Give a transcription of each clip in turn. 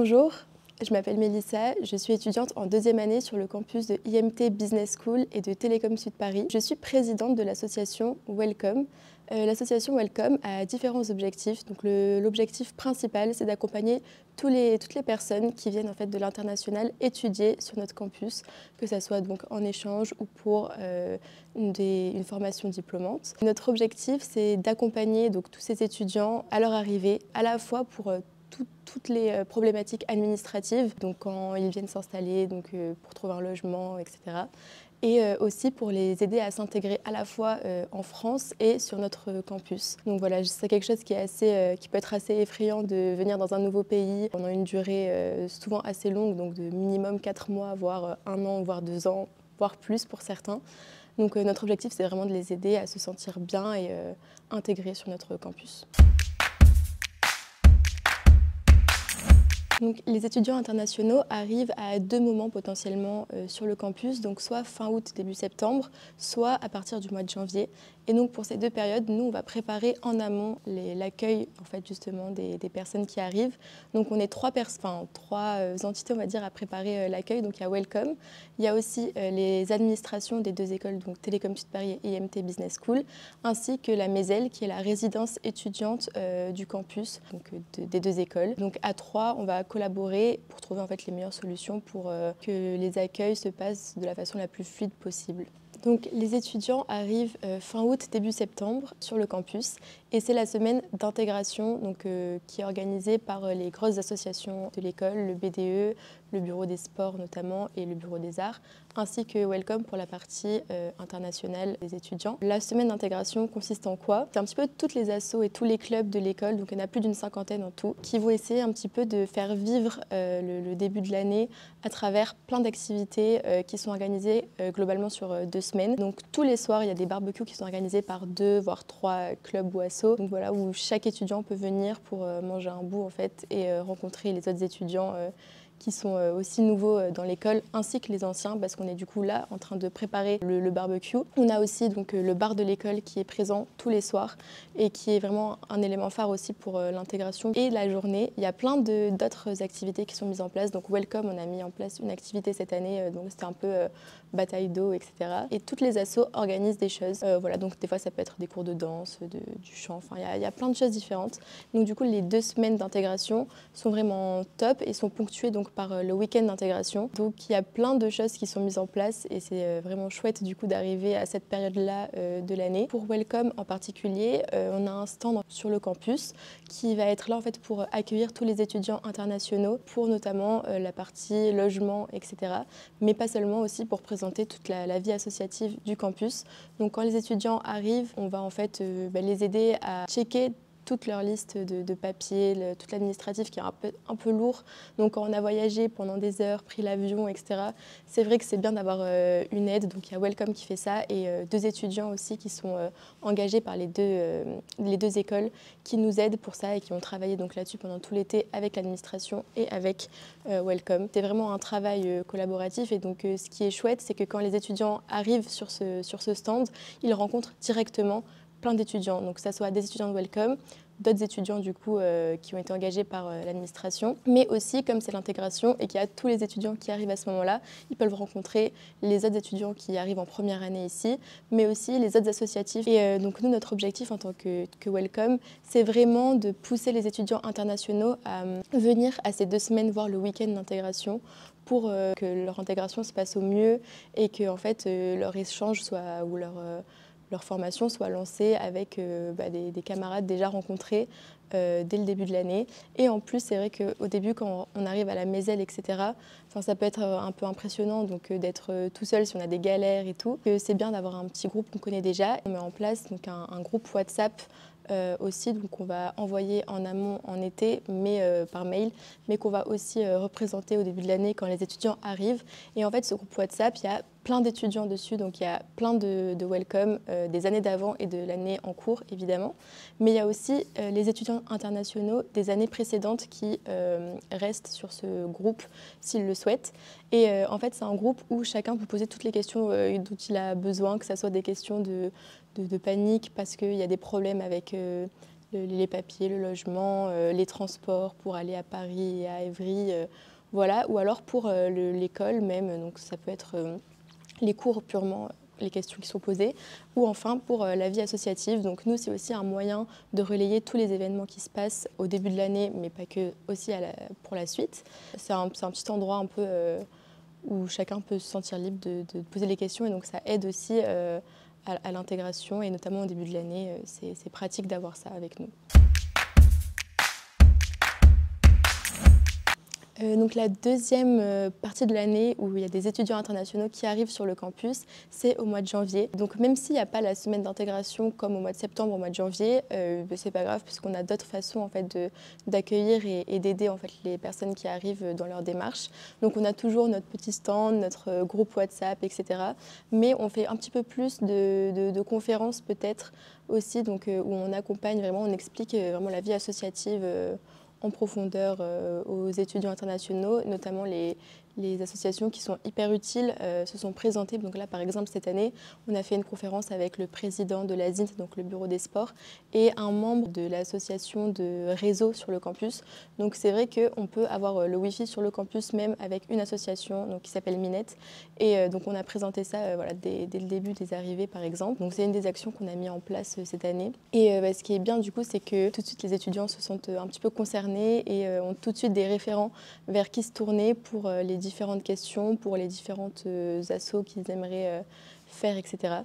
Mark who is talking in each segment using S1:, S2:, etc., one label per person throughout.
S1: Bonjour, je m'appelle Mélissa, je suis étudiante en deuxième année sur le campus de IMT Business School et de Télécom Sud Paris. Je suis présidente de l'association Welcome. L'association Welcome a différents objectifs. Donc l'objectif principal, c'est d'accompagner toutes les personnes qui viennent en fait de l'international étudier sur notre campus, que ce soit donc en échange ou pour une formation diplômante. Notre objectif, c'est d'accompagner donc tous ces étudiants à leur arrivée, à la fois pour toutes les problématiques administratives, donc quand ils viennent s'installer, pour trouver un logement, etc. Et aussi pour les aider à s'intégrer à la fois en France et sur notre campus. Donc voilà, c'est quelque chose qui peut être assez effrayant de venir dans un nouveau pays pendant une durée souvent assez longue, donc de minimum 4 mois, voire 1 an, voire 2 ans, voire plus pour certains. Donc notre objectif, c'est vraiment de les aider à se sentir bien et intégrés sur notre campus. Donc, les étudiants internationaux arrivent à 2 moments potentiellement sur le campus, donc soit fin août, début septembre, soit à partir du mois de janvier. Et donc pour ces 2 périodes, nous on va préparer en amont l'accueil en fait justement des personnes qui arrivent. Donc on est trois entités on va dire à préparer l'accueil. Donc il y a Welcome, il y a aussi les administrations des 2 écoles, donc Télécom Sud Paris et IMT Business School, ainsi que la MESEL qui est la résidence étudiante du campus, donc des 2 écoles. Donc à 3, on va collaborer pour trouver en fait les meilleures solutions pour que les accueils se passent de la façon la plus fluide possible. Donc, les étudiants arrivent fin août, début septembre sur le campus et c'est la semaine d'intégration qui est organisée par les grosses associations de l'école, le BDE, le Bureau des sports notamment et le Bureau des arts, ainsi que Welcome pour la partie internationale des étudiants. La semaine d'intégration consiste en quoi? C'est un petit peu toutes les assos et tous les clubs de l'école, donc il y en a plus d'une cinquantaine en tout, qui vont essayer un petit peu de faire vivre le début de l'année à travers plein d'activités qui sont organisées globalement sur 2 semaines. Donc tous les soirs, il y a des barbecues qui sont organisés par 2 voire 3 clubs ou assos. Donc voilà, où chaque étudiant peut venir pour manger un bout en fait et rencontrer les autres étudiants qui sont aussi nouveaux dans l'école, ainsi que les anciens, parce qu'on est du coup là en train de préparer le barbecue. On a aussi donc le bar de l'école qui est présent tous les soirs et qui est vraiment un élément phare aussi pour l'intégration. Et la journée, il y a plein d'autres activités qui sont mises en place. Donc Welcome, on a mis en place une activité cette année, donc c'était un peu bataille d'eau, etc. Et toutes les assos organisent des choses. Voilà, donc des fois ça peut être des cours de danse, du chant, enfin il y a plein de choses différentes. Donc du coup les 2 semaines d'intégration sont vraiment top et sont ponctuées donc par le week-end d'intégration. Donc il y a plein de choses qui sont mises en place et c'est vraiment chouette du coup d'arriver à cette période-là de l'année. Pour Welcome en particulier, on a un stand sur le campus qui va être là en fait pour accueillir tous les étudiants internationaux pour notamment la partie logement, etc. Mais pas seulement, aussi pour présenter toute la vie associative du campus. Donc quand les étudiants arrivent, on va en fait les aider à checker toute leur liste de papiers, tout l'administratif qui est un peu lourd. Donc quand on a voyagé pendant des heures, pris l'avion, etc., c'est vrai que c'est bien d'avoir une aide. Donc il y a Welcome qui fait ça et 2 étudiants aussi qui sont engagés par les deux écoles qui nous aident pour ça et qui ont travaillé donc là-dessus pendant tout l'été avec l'administration et avec Welcome. C'est vraiment un travail collaboratif et donc ce qui est chouette, c'est que quand les étudiants arrivent sur ce stand, ils rencontrent directement plein d'étudiants, donc que ce soit des étudiants de Welcome, d'autres étudiants du coup qui ont été engagés par l'administration, mais aussi comme c'est l'intégration et qu'il y a tous les étudiants qui arrivent à ce moment-là, ils peuvent rencontrer les autres étudiants qui arrivent en première année ici, mais aussi les autres associatifs. Et donc nous, notre objectif en tant que Welcome, c'est vraiment de pousser les étudiants internationaux à venir à ces 2 semaines, voire le week-end d'intégration, pour que leur intégration se passe au mieux et que en fait, leur échange soit, ou leur formation soit lancée avec des camarades déjà rencontrés dès le début de l'année. Et en plus, c'est vrai qu'au début, quand on arrive à la MESEL, etc., ça peut être un peu impressionnant d'être tout seul si on a des galères et tout. C'est bien d'avoir un petit groupe qu'on connaît déjà. On met en place donc, un groupe WhatsApp aussi, donc on va envoyer en amont en été, mais par mail, mais qu'on va aussi représenter au début de l'année quand les étudiants arrivent. Et en fait, ce groupe WhatsApp, il y a plein d'étudiants dessus, donc il y a plein de Welcome des années d'avant et de l'année en cours, évidemment. Mais il y a aussi les étudiants internationaux des années précédentes qui restent sur ce groupe s'ils le souhaitent. Et en fait, c'est un groupe où chacun peut poser toutes les questions dont il a besoin, que ce soit des questions de panique parce qu'il y a des problèmes avec les papiers, le logement, les transports pour aller à Paris et à Évry, voilà. Ou alors pour l'école même, donc ça peut être les cours purement, les questions qui sont posées, ou enfin pour la vie associative. Donc nous, c'est aussi un moyen de relayer tous les événements qui se passent au début de l'année, mais pas que, aussi pour la suite. C'est un petit endroit un peu où chacun peut se sentir libre de poser les questions, et donc ça aide aussi à l'intégration, et notamment au début de l'année, c'est pratique d'avoir ça avec nous. Donc la deuxième partie de l'année où il y a des étudiants internationaux qui arrivent sur le campus, c'est au mois de janvier. Donc même s'il n'y a pas la semaine d'intégration comme au mois de septembre, au mois de janvier, c'est pas grave puisqu'on a d'autres façons en fait d'accueillir et d'aider en fait les personnes qui arrivent dans leur démarche. Donc on a toujours notre petit stand, notre groupe WhatsApp, etc. Mais on fait un petit peu plus de conférences peut-être aussi, donc où on accompagne vraiment, on explique vraiment la vie associative en profondeur aux étudiants internationaux, notamment les associations qui sont hyper utiles se sont présentées. Donc là, par exemple, cette année, on a fait une conférence avec le président de l'ASINT, donc le bureau des sports, et un membre de l'association de réseau sur le campus. Donc c'est vrai qu'on peut avoir le Wi-Fi sur le campus même avec une association donc, qui s'appelle Minette. Et donc on a présenté ça voilà, dès le début des arrivées, par exemple. Donc c'est une des actions qu'on a mis en place cette année. Et ce qui est bien du coup, c'est que tout de suite les étudiants se sentent un petit peu concernés et ont tout de suite des référents vers qui se tourner pour les différentes questions, pour les différentes assos qu'ils aimeraient faire, etc.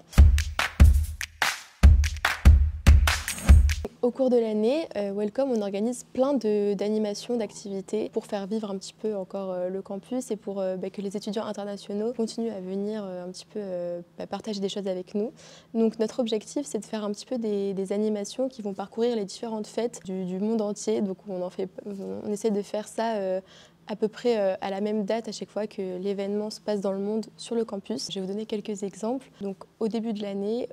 S1: Au cours de l'année, Welcome, on organise plein d'animations, d'activités pour faire vivre un petit peu encore le campus et pour que les étudiants internationaux continuent à venir un petit peu partager des choses avec nous. Donc notre objectif, c'est de faire un petit peu des animations qui vont parcourir les différentes fêtes du monde entier. Donc on essaie de faire ça à peu près à la même date à chaque fois que l'événement se passe dans le monde sur le campus. Je vais vous donner quelques exemples. Donc, au début de l'année,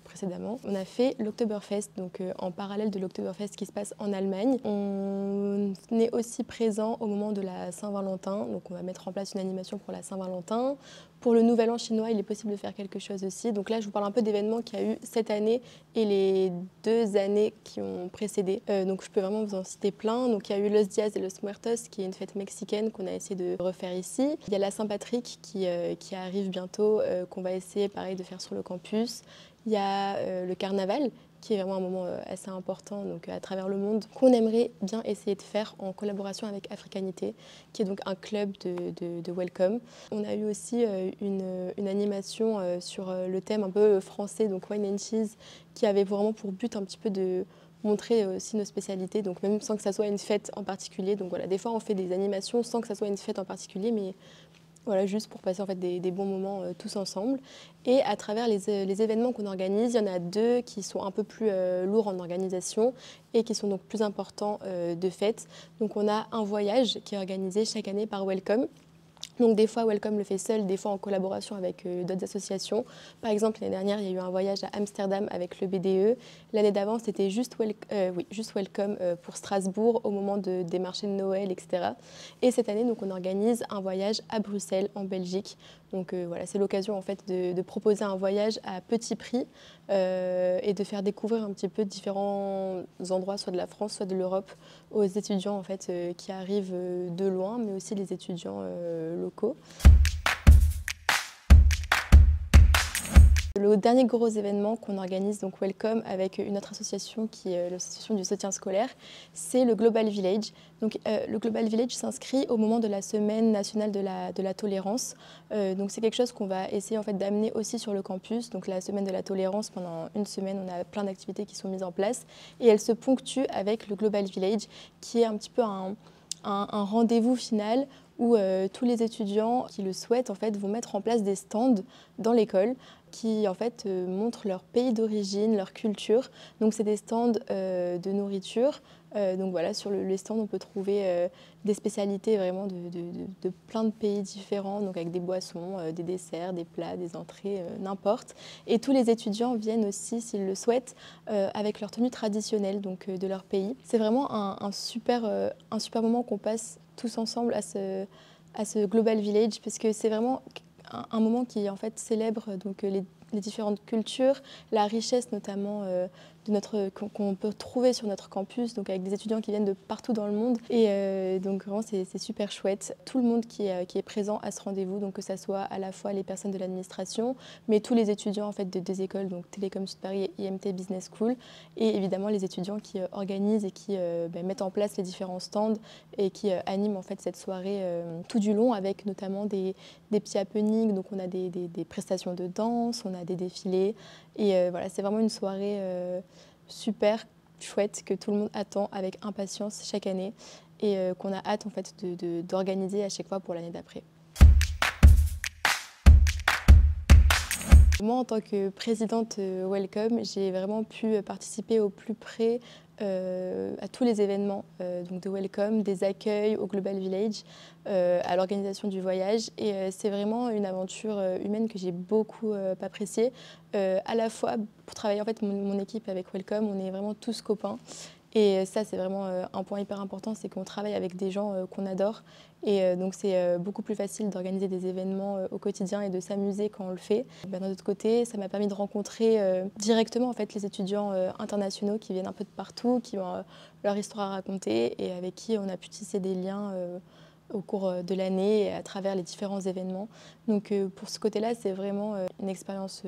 S1: précédemment, on a fait l'Oktoberfest, donc en parallèle de l'Oktoberfest qui se passe en Allemagne. On est aussi présent au moment de la Saint-Valentin, donc on va mettre en place une animation pour la Saint-Valentin. Pour le Nouvel An chinois, il est possible de faire quelque chose aussi. Donc là, je vous parle un peu d'événements qu'il y a eu cette année et les 2 années qui ont précédé. Donc je peux vraiment vous en citer plein. Donc il y a eu Los Dias et Los Muertos, qui est une fête mexicaine qu'on a essayé de refaire ici. Il y a la Saint-Patrick qui arrive bientôt, qu'on va essayer pareil de faire sur le campus. Il y a le carnaval, qui est vraiment un moment assez important donc, à travers le monde, qu'on aimerait bien essayer de faire en collaboration avec Africanité, qui est donc un club de Welcome. On a eu aussi une animation sur le thème un peu français, donc Wine and Cheese, qui avait vraiment pour but un petit peu de montrer aussi nos spécialités, donc même sans que ça soit une fête en particulier. Donc voilà, des fois on fait des animations sans que ça soit une fête en particulier, mais voilà, juste pour passer en fait des bons moments tous ensemble. Et à travers les événements qu'on organise, il y en a 2 qui sont un peu plus lourds en organisation et qui sont donc plus importants de fait. Donc on a un voyage qui est organisé chaque année par Welcome. Donc des fois, Welcome le fait seul, des fois en collaboration avec d'autres associations. Par exemple, l'année dernière, il y a eu un voyage à Amsterdam avec le BDE. L'année d'avant, c'était juste Welcome pour Strasbourg au moment des marchés de Noël, etc. Et cette année, donc, on organise un voyage à Bruxelles, en Belgique. Donc voilà, c'est l'occasion en fait de proposer un voyage à petit prix et de faire découvrir un petit peu différents endroits, soit de la France, soit de l'Europe, aux étudiants en fait, qui arrivent de loin, mais aussi les étudiants locaux. Le dernier gros événement qu'on organise, donc Welcome, avec une autre association qui est l'association du soutien scolaire, c'est le Global Village. Donc, le Global Village s'inscrit au moment de la semaine nationale de la tolérance. Donc c'est quelque chose qu'on va essayer en fait, d'amener aussi sur le campus. Donc la semaine de la tolérance, pendant une semaine, on a plein d'activités qui sont mises en place. Et elle se ponctue avec le Global Village, qui est un petit peu un rendez-vous final où tous les étudiants qui le souhaitent en fait, vont mettre en place des stands dans l'école qui en fait montrent leur pays d'origine, leur culture. Donc c'est des stands de nourriture. Donc voilà, sur les stands on peut trouver des spécialités vraiment de plein de pays différents, donc avec des boissons, des desserts, des plats, des entrées, n'importe. Et tous les étudiants viennent aussi, s'ils le souhaitent, avec leur tenue traditionnelle donc, de leur pays. C'est vraiment un super moment qu'on passe tous ensemble à ce Global Village, parce que c'est vraiment un moment qui en fait célèbre donc, les différentes cultures, la richesse notamment qu'on peut trouver sur notre campus, donc avec des étudiants qui viennent de partout dans le monde. Et donc vraiment c'est super chouette. Tout le monde qui est présent à ce rendez-vous, donc que ce soit à la fois les personnes de l'administration, mais tous les étudiants en fait, de deux écoles, donc Télécom Sud Paris et IMT Business School, et évidemment les étudiants qui organisent et qui mettent en place les différents stands et qui animent en fait, cette soirée tout du long, avec notamment des petits happenings. Donc on a des prestations de danse, on a des défilés, et voilà, c'est vraiment une soirée super chouette que tout le monde attend avec impatience chaque année, et qu'on a hâte en fait, d'organiser à chaque fois pour l'année d'après. Moi, en tant que présidente Welcome, j'ai vraiment pu participer au plus près à tous les événements donc de Welcome, des accueils au Global Village, à l'organisation du voyage. Et c'est vraiment une aventure humaine que j'ai beaucoup appréciée. À la fois pour travailler en fait mon équipe avec Welcome, on est vraiment tous copains. Et ça, c'est vraiment un point hyper important, c'est qu'on travaille avec des gens qu'on adore. Et donc, c'est beaucoup plus facile d'organiser des événements au quotidien et de s'amuser quand on le fait. D'un autre côté, ça m'a permis de rencontrer directement en fait, les étudiants internationaux qui viennent un peu de partout, qui ont leur histoire à raconter et avec qui on a pu tisser des liens au cours de l'année et à travers les différents événements. Donc, pour ce côté-là, c'est vraiment une expérience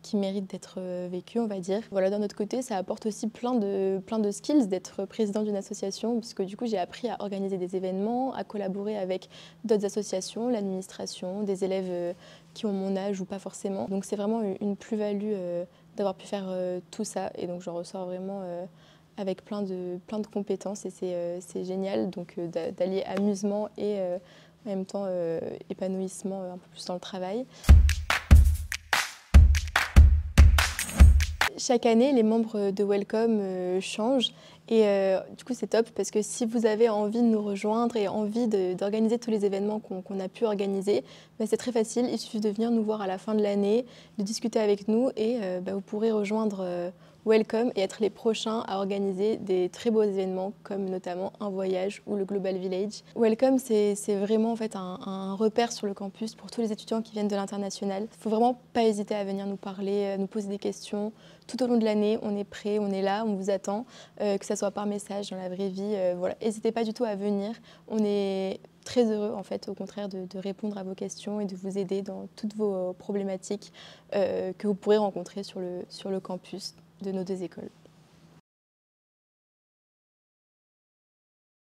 S1: qui mérite d'être vécu, on va dire. Voilà, d'un autre côté, ça apporte aussi plein de skills d'être président d'une association, puisque du coup, j'ai appris à organiser des événements, à collaborer avec d'autres associations, l'administration, des élèves qui ont mon âge ou pas forcément. Donc c'est vraiment une plus-value d'avoir pu faire tout ça, et donc j'en ressors vraiment avec plein de compétences, et c'est génial donc d'allier amusement et en même temps épanouissement un peu plus dans le travail. Chaque année, les membres de Welcome changent, et du coup c'est top parce que si vous avez envie de nous rejoindre et envie d'organiser tous les événements qu'on a pu organiser, c'est très facile, il suffit de venir nous voir à la fin de l'année, de discuter avec nous, et vous pourrez rejoindre Welcome et être les prochains à organiser des très beaux événements comme notamment un voyage ou le Global Village. Welcome, c'est vraiment en fait un repère sur le campus pour tous les étudiants qui viennent de l'international. Il ne faut vraiment pas hésiter à venir nous parler, nous poser des questions. Tout au long de l'année, on est prêt, on est là, on vous attend, que ce soit par message, dans la vraie vie. Voilà. N'hésitez pas du tout à venir. On est très heureux, en fait, au contraire, de répondre à vos questions et de vous aider dans toutes vos problématiques que vous pourrez rencontrer sur le campus de nos deux écoles.